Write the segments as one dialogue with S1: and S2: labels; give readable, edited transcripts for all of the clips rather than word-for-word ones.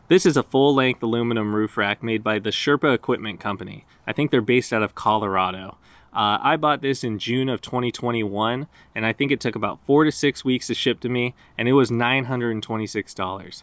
S1: This is a full-length aluminum roof rack made by the Sherpa equipment company. I think they're based out of Colorado. I bought this in June of 2021, and I think it took about 4 to 6 weeks to ship to me, and it was $926,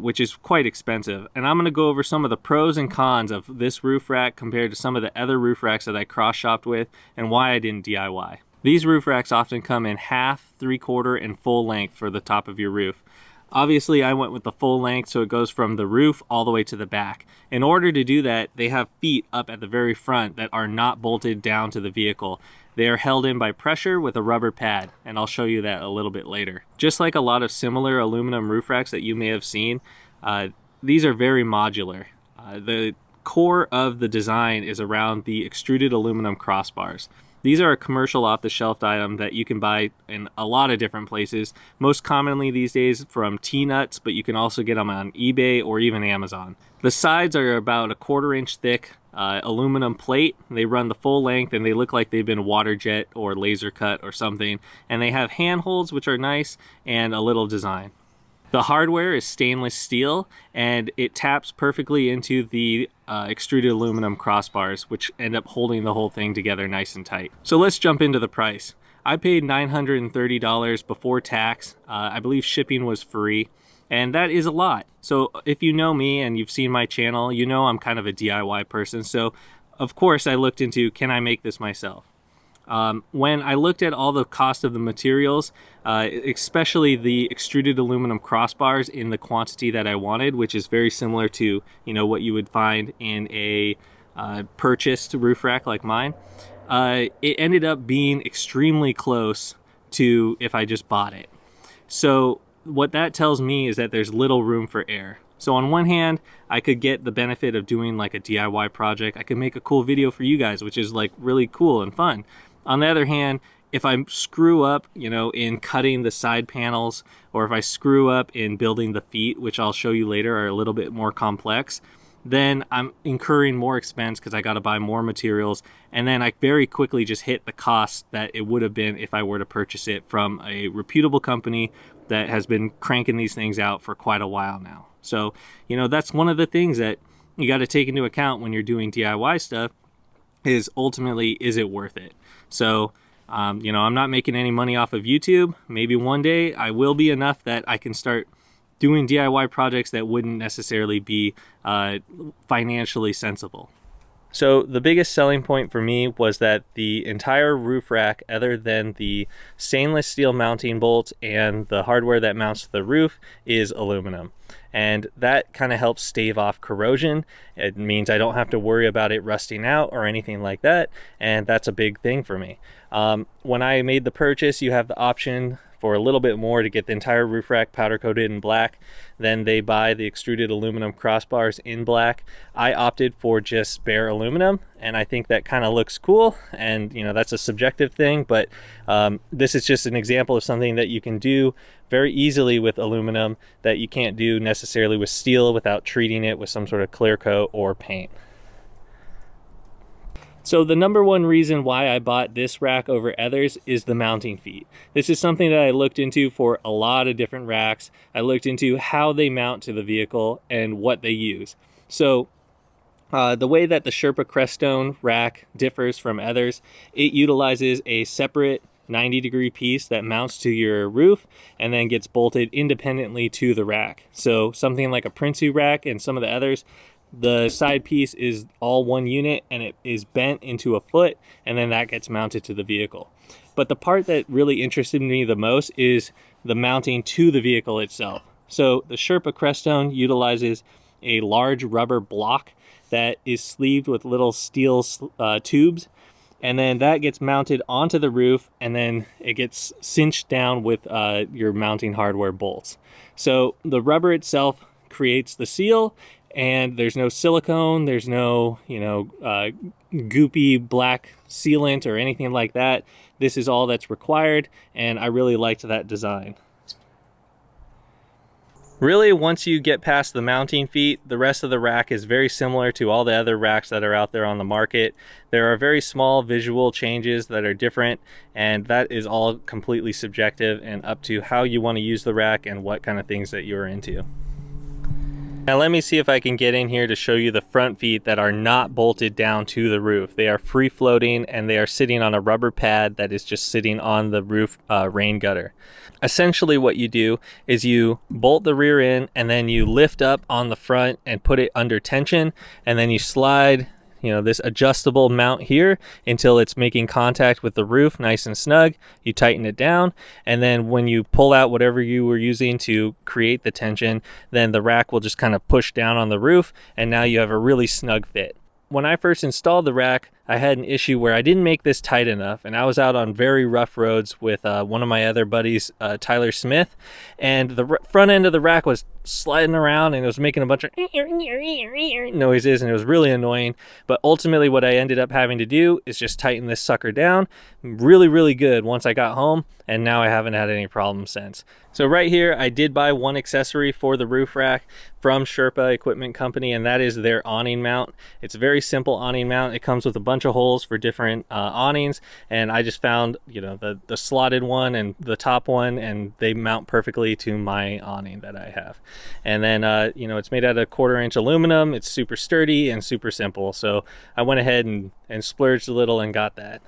S1: which is quite expensive. And I'm going to go over some of the pros and cons of this roof rack compared to some of the other roof racks that I cross-shopped with, and why I didn't DIY. These roof racks often come in half, 3/4, and full length for the top of your roof. Obviously, I went with the full length, so it goes from the roof all the way to the back. In order to do that, they have feet up at the very front that are not bolted down to the vehicle. They are held in by pressure with a rubber pad, and I'll show you that a little bit later. Just like a lot of similar aluminum roof racks that you may have seen, these are very modular. The core of the design is around the extruded aluminum crossbars. These are a commercial off-the-shelf item that you can buy in a lot of different places, most commonly these days from T-Nuts, but you can also get them on eBay or even Amazon. The sides are about a 1/4 inch thick aluminum plate. They run the full length and they look like they've been water jet or laser cut or something. And they have handholds, which are nice, and a little design. The hardware is stainless steel, and it taps perfectly into the extruded aluminum crossbars, which end up holding the whole thing together nice and tight. So let's jump into the price. I paid $930 before tax. I believe shipping was free, and that is a lot. So if you know me and you've seen my channel, you know I'm kind of a DIY person. So of course I looked into, can I make this myself? When I looked at all the cost of the materials, especially the extruded aluminum crossbars in the quantity that I wanted, which is very similar to, you know, what you would find in a purchased roof rack like mine, it ended up being extremely close to if I just bought it. So what that tells me is that there's little room for error. So on one hand, I could get the benefit of doing like a DIY project. I could make a cool video for you guys, which is like really cool and fun. On the other hand, if I screw up, you know, in cutting the side panels, or if I screw up in building the feet, which I'll show you later are a little bit more complex, then I'm incurring more expense because I got to buy more materials. And then I very quickly just hit the cost that it would have been if I were to purchase it from a reputable company that has been cranking these things out for quite a while now. So, you know, that's one of the things that you got to take into account when you're doing DIY stuff is ultimately, is it worth it? So, you know, I'm not making any money off of YouTube. Maybe one day I will be enough that I can start doing DIY projects that wouldn't necessarily be financially sensible. So the biggest selling point for me was that the entire roof rack, other than the stainless steel mounting bolts and the hardware that mounts to the roof, is aluminum. And that kind of helps stave off corrosion. It means I don't have to worry about it rusting out or anything like that. And that's a big thing for me. When I made the purchase, you have the option for a little bit more to get the entire roof rack powder coated in black. Then they buy the extruded aluminum crossbars in black. I opted for just bare aluminum, and I think that kind of looks cool. And you know, that's a subjective thing, but this is just an example of something that you can do very easily with aluminum that you can't do necessarily with steel without treating it with some sort of clear coat or paint. So the number one reason why I bought this rack over others is the mounting feet. This is something that I looked into for a lot of different racks. I looked into how they mount to the vehicle and what they use. So the way that the Sherpa Crestone rack differs from others, it utilizes a separate 90-degree piece that mounts to your roof and then gets bolted independently to the rack. So something like a Prinsu rack and some of the others, the side piece is all one unit and it is bent into a foot, and then that gets mounted to the vehicle. But the part that really interested me the most is the mounting to the vehicle itself. So the Sherpa Crestone utilizes a large rubber block that is sleeved with little steel tubes, and then that gets mounted onto the roof, and then it gets cinched down with your mounting hardware bolts. So the rubber itself creates the seal, and there's no silicone, there's no, you know, goopy black sealant or anything like that. This is all that's required, and I really liked that design. Really, once you get past the mounting feet, the rest of the rack is very similar to all the other racks that are out there on the market. There are very small visual changes that are different, and that is all completely subjective and up to how you want to use the rack and what kind of things that you're into. Now let me see if I can get in here to show you the front feet that are not bolted down to the roof. They are free floating and they are sitting on a rubber pad that is just sitting on the roof rain gutter. Essentially what you do is you bolt the rear in and then you lift up on the front and put it under tension, and then you slide this adjustable mount here until it's making contact with the roof nice and snug. You tighten it down, and then when you pull out whatever you were using to create the tension, then the rack will just kind of push down on the roof, and now you have a really snug fit. When I first installed the rack, I had an issue where I didn't make this tight enough, and I was out on very rough roads with one of my other buddies, Tyler Smith, and the front end of the rack was sliding around and it was making a bunch of noises, and it was really annoying. But ultimately what I ended up having to do is just tighten this sucker down really good once I got home, and now I haven't had any problems since. So right here I did buy one accessory for the roof rack from Sherpa Equipment Company, and that is their awning mount. It's a very simple awning mount. It comes with a bunch of holes for different awnings, and I just found the slotted one and the top one, and they mount perfectly to my awning that I have. And then it's made out of 1/4 inch aluminum. It's super sturdy and super simple, so I went ahead and splurged a little and got that.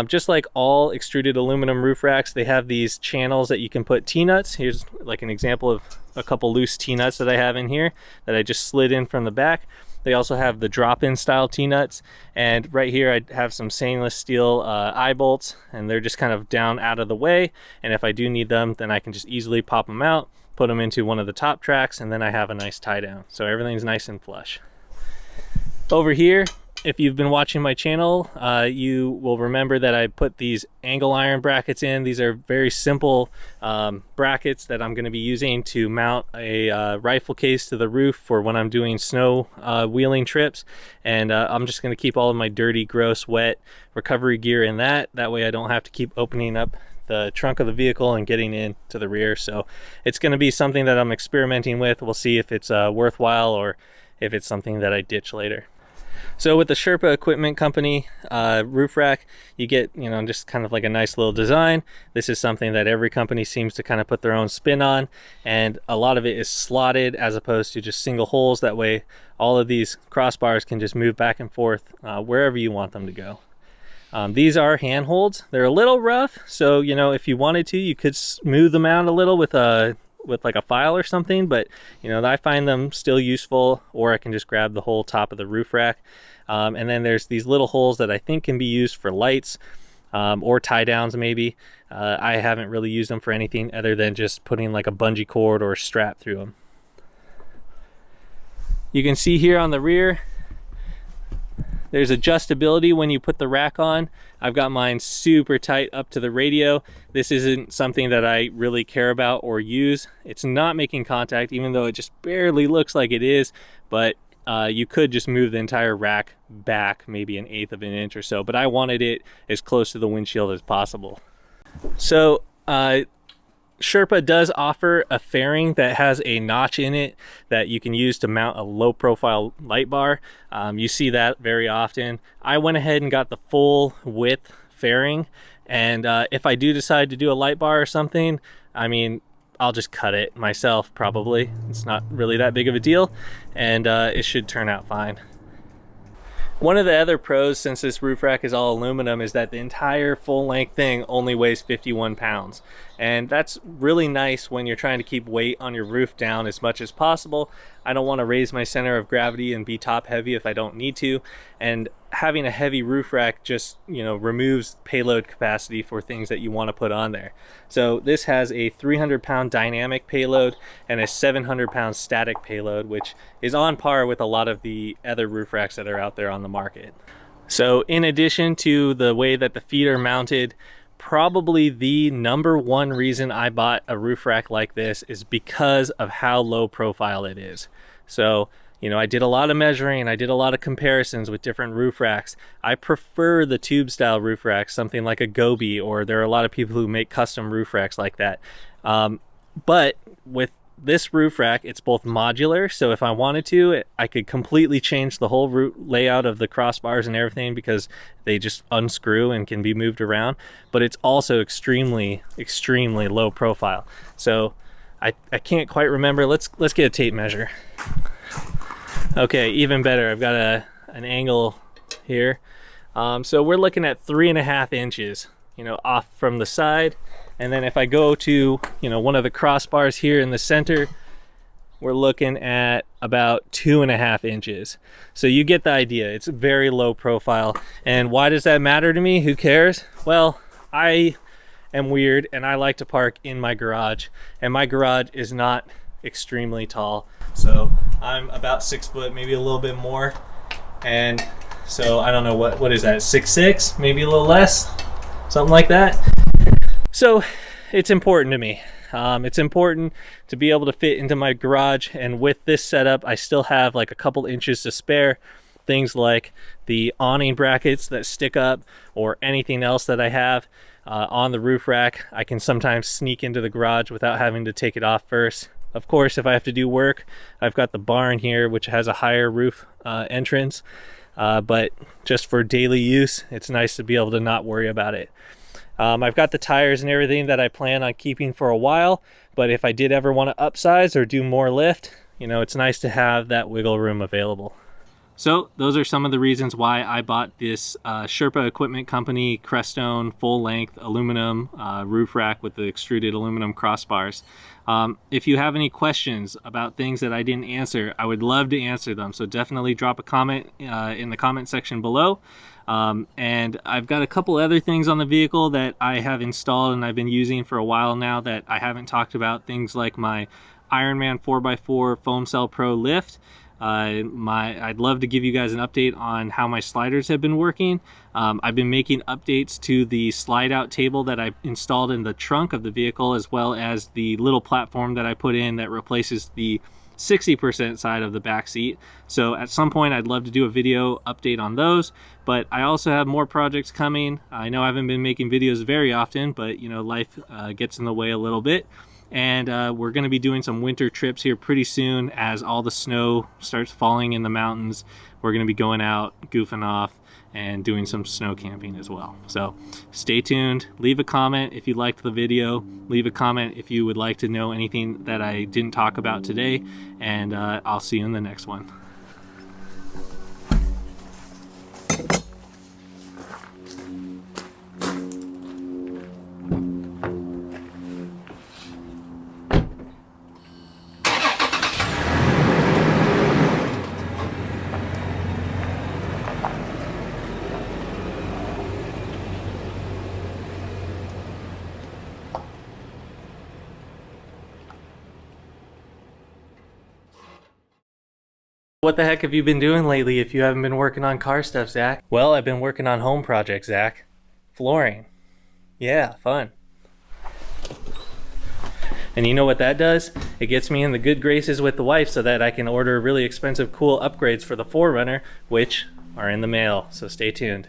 S1: Just like all extruded aluminum roof racks, they have these channels that you can put T-nuts. Here's like an example of a couple loose T-nuts that I have in here that I just slid in from the back. They also have the drop-in style T-nuts, and right here I have some stainless steel eye bolts, and they're just kind of down out of the way, and if I do need them, then I can just easily pop them out, put them into one of the top tracks, and then I have a nice tie down. So everything's nice and flush. Over here, if you've been watching my channel, you will remember that I put these angle iron brackets in. These are very simple brackets that I'm going to be using to mount a rifle case to the roof for when I'm doing snow wheeling trips. And I'm just going to keep all of my dirty, gross, wet recovery gear in that. That way I don't have to keep opening up the trunk of the vehicle and getting into the rear. So it's going to be something that I'm experimenting with. We'll see if it's worthwhile or if it's something that I ditch later. So with the Sherpa Equipment Company roof rack, you get, just kind of like a nice little design. This is something that every company seems to kind of put their own spin on, and a lot of it is slotted as opposed to just single holes. That way all of these crossbars can just move back and forth wherever you want them to go. These are handholds. They're a little rough, so if you wanted to, you could smooth them out a little with like a file or something, but I find them still useful, or I can just grab the whole top of the roof rack. And then there's these little holes that I think can be used for lights or tie downs maybe. I haven't really used them for anything other than just putting like a bungee cord or a strap through them. You can see here on the rear, there's adjustability when you put the rack on. I've got mine super tight up to the radio. This isn't something that I really care about or use. It's not making contact, even though it just barely looks like it is, but you could just move the entire rack back maybe 1/8 of an inch or so, but I wanted it as close to the windshield as possible. So Sherpa does offer a fairing that has a notch in it that you can use to mount a low profile light bar. You see that very often. I went ahead and got the full width fairing, and if I do decide to do a light bar or something, I'll just cut it myself probably. It's not really that big of a deal, and it should turn out fine. One of the other pros, since this roof rack is all aluminum, is that the entire full length thing only weighs 51 pounds. And that's really nice when you're trying to keep weight on your roof down as much as possible. I don't want to raise my center of gravity and be top heavy if I don't need to. And having a heavy roof rack just, removes payload capacity for things that you want to put on there. So this has a 300-pound dynamic payload and a 700-pound static payload, which is on par with a lot of the other roof racks that are out there on the market. So in addition to the way that the feet are mounted, probably the #1 reason I bought a roof rack like this is because of how low profile it is. So, I did a lot of measuring, I did a lot of comparisons with different roof racks. I prefer the tube style roof racks, something like a Gobi, or there are a lot of people who make custom roof racks like that. But with this roof rack, it's both modular, so if I wanted to, I could completely change the whole layout of the crossbars and everything, because they just unscrew and can be moved around. But it's also extremely low profile. So I can't quite remember. Let's get a tape measure. Okay, even better. I've got an angle here. So we're looking at 3.5 inches, you know, off from the side. And then if I go to, you know, one of the crossbars here in the center, we're looking at about 2.5 inches. So you get the idea. It's very low profile. And why does that matter to me? Who cares? Well, I am weird and I like to park in my garage, and my garage is not extremely tall. So I'm about 6 foot, maybe a little bit more. And so I don't know, what is that, 6'6", maybe a little less, something like that. So it's important to me. It's important to be able to fit into my garage, and with this setup I still have like a couple inches to spare. Things like the awning brackets that stick up, or anything else that I have on the roof rack, I can sometimes sneak into the garage without having to take it off first. Of course, if I have to do work, I've got the barn here, which has a higher roof entrance, but just for daily use, it's nice to be able to not worry about it. I've got the tires and everything that I plan on keeping for a while, but if I did ever want to upsize or do more lift, you know, it's nice to have that wiggle room available. So those are some of the reasons why I bought this Sherpa Equipment Company Crestone full-length aluminum roof rack with the extruded aluminum crossbars. If you have any questions about things that I didn't answer, I would love to answer them. So definitely drop a comment in the comment section below. And I've got a couple other things on the vehicle that I have installed and I've been using for a while now that I haven't talked about. Things like my Ironman4x4 Foam Cell Pro lift. I'd love to give you guys an update on how my sliders have been working. I've been making updates to the slide out table that I installed in the trunk of the vehicle, as well as the little platform that I put in that replaces the 60% side of the back seat. So at some point I'd love to do a video update on those, but I also have more projects coming. I know I haven't been making videos very often, but you know, life gets in the way a little bit. And we're going to be doing some winter trips here pretty soon. As all the snow starts falling in the mountains, we're going to be going out, goofing off, and doing some snow camping as well. So stay tuned. Leave a comment if you liked the video. Leave a comment if you would like to know anything that I didn't talk about today. And I'll see you in the next one. What the heck have you been doing lately if you haven't been working on car stuff, Zach? Well, I've been working on home projects, Zach. Flooring. Yeah, fun. And you know what that does? It gets me in the good graces with the wife so that I can order really expensive, cool upgrades for the 4Runner, which are in the mail, so stay tuned.